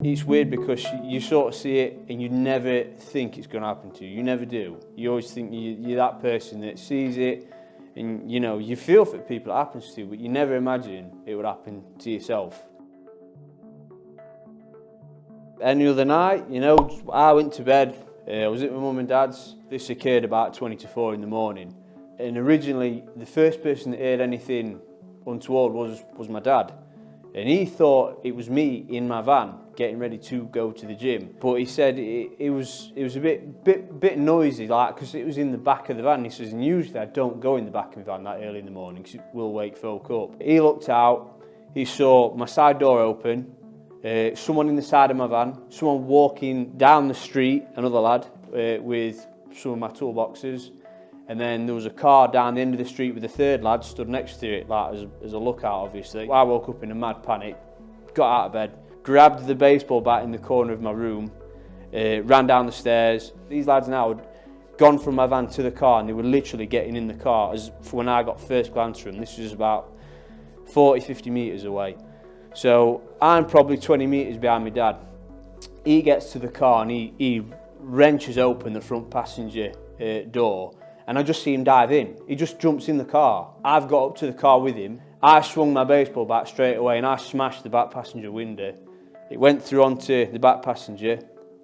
It's weird because you sort of see it and you never think it's going to happen to you. You never do. You always think you're that person that sees it and, you know, you feel for people it happens to, but you never imagine it would happen to yourself. Any other night, you know, I went to bed, I was at my mum and dad's. This occurred about 20 to 4 in the morning. And originally, the first person that heard anything untoward was my dad. And he thought it was me in my van getting ready to go to the gym. But he said it was a bit noisy, like, because it was in the back of the van. He says, and usually I don't go in the back of the van that early in the morning because it will wake folk up. He looked out, he saw my side door open, someone in the side of my van, someone walking down the street, another lad, with some of my toolboxes. And then there was a car down the end of the street with a third lad stood next to it, like as a lookout, obviously. I woke up in a mad panic, got out of bed, grabbed the baseball bat in the corner of my room, ran down the stairs. These lads now had gone from my van to the car and they were literally getting in the car as for when I got first glance from them. This was about 40, 50 metres away. So I'm probably 20 metres behind my dad. He gets to the car and he wrenches open the front passenger door. And I just see him dive in. He just jumps in the car. I've got up to the car with him. I swung my baseball bat straight away and I smashed the back passenger window. It went through onto the back passenger.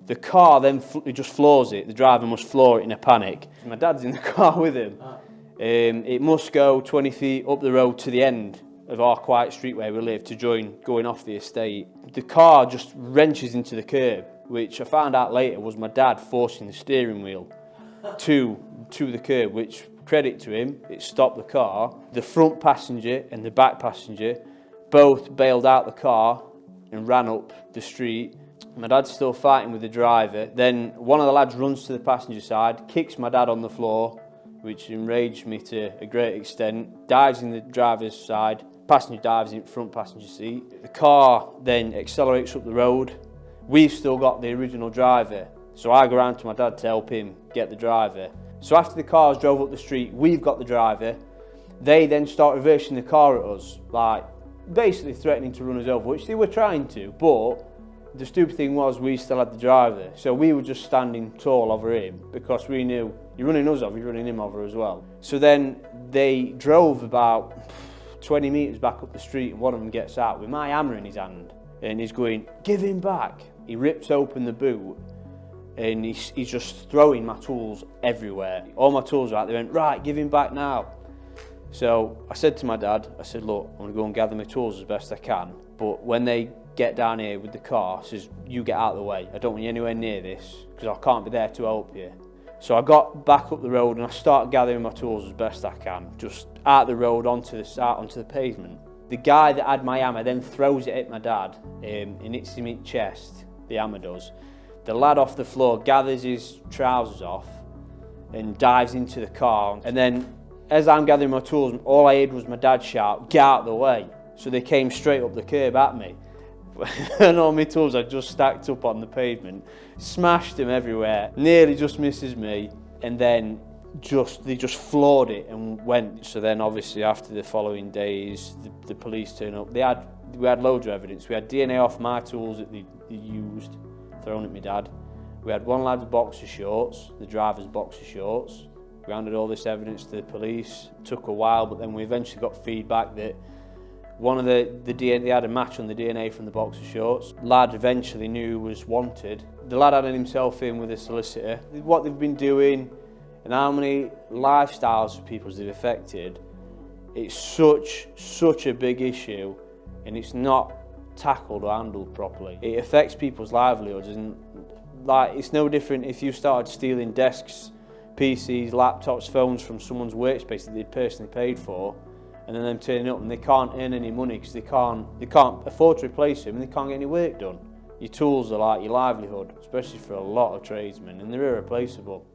The car then just floors it. The driver must floor it in a panic. My dad's in the car with him. It must go 20 feet up the road to the end of our quiet street where we live to join going off the estate. The car just wrenches into the curb, which I found out later was my dad forcing the steering wheel to the curb, which, credit to him, it stopped the car. The front passenger and the back passenger both bailed out the car and ran up the street. My dad's still fighting with the driver. Then one of the lads runs to the passenger side, kicks my dad on the floor, which enraged me to a great extent, dives in the driver's side, passenger dives in front passenger seat. The car then accelerates up the road. We've still got the original driver, so I go around to my dad to help him get the driver. So after the cars drove up the street, we've got the driver. They then start reversing the car at us, like basically threatening to run us over, which they were trying to, but the stupid thing was we still had the driver. So we were just standing tall over him because we knew you're running us over, you're running him over as well. So then they drove about 20 metres back up the street and one of them gets out with my hammer in his hand and he's going, "Give him back." He rips open the boot and he's just throwing my tools everywhere. All my tools are out. They went, "Right, give him back now." So I said to my dad, I said, "Look, I'm going to go and gather my tools as best I can. But when they get down here with the car," I says, "you get out of the way. I don't want you anywhere near this because I can't be there to help you." So I got back up the road and I started gathering my tools as best I can, just out the road onto the pavement. The guy that had my hammer then throws it at my dad and hits him in the chest, the hammer does. The lad off the floor gathers his trousers off and dives into the car. And then as I'm gathering my tools, all I heard was my dad shout, "Get out of the way." So they came straight up the curb at me. And all my tools I just stacked up on the pavement, smashed them everywhere, nearly just misses me. And then they just floored it and went. So then obviously after the following days, the police turned up. We had loads of evidence. We had DNA off my tools that they used, thrown at my dad. We had one lad's boxer shorts, the driver's boxer shorts. We handed all this evidence to the police. It took a while, but then we eventually got feedback that one of the DNA, they had a match on the DNA from the boxer shorts. Lad eventually knew was wanted. The lad had himself in with a solicitor. What they've been doing and how many lifestyles of people they've affected, it's such a big issue and it's not tackled or handled properly. It affects people's livelihoods and like it's no different if you started stealing desks, PCs, laptops, phones from someone's workspace that they'd personally paid for and then them turning up and they can't earn any money because they can't afford to replace them and they can't get any work done. Your tools are like your livelihood, especially for a lot of tradesmen, and they're irreplaceable.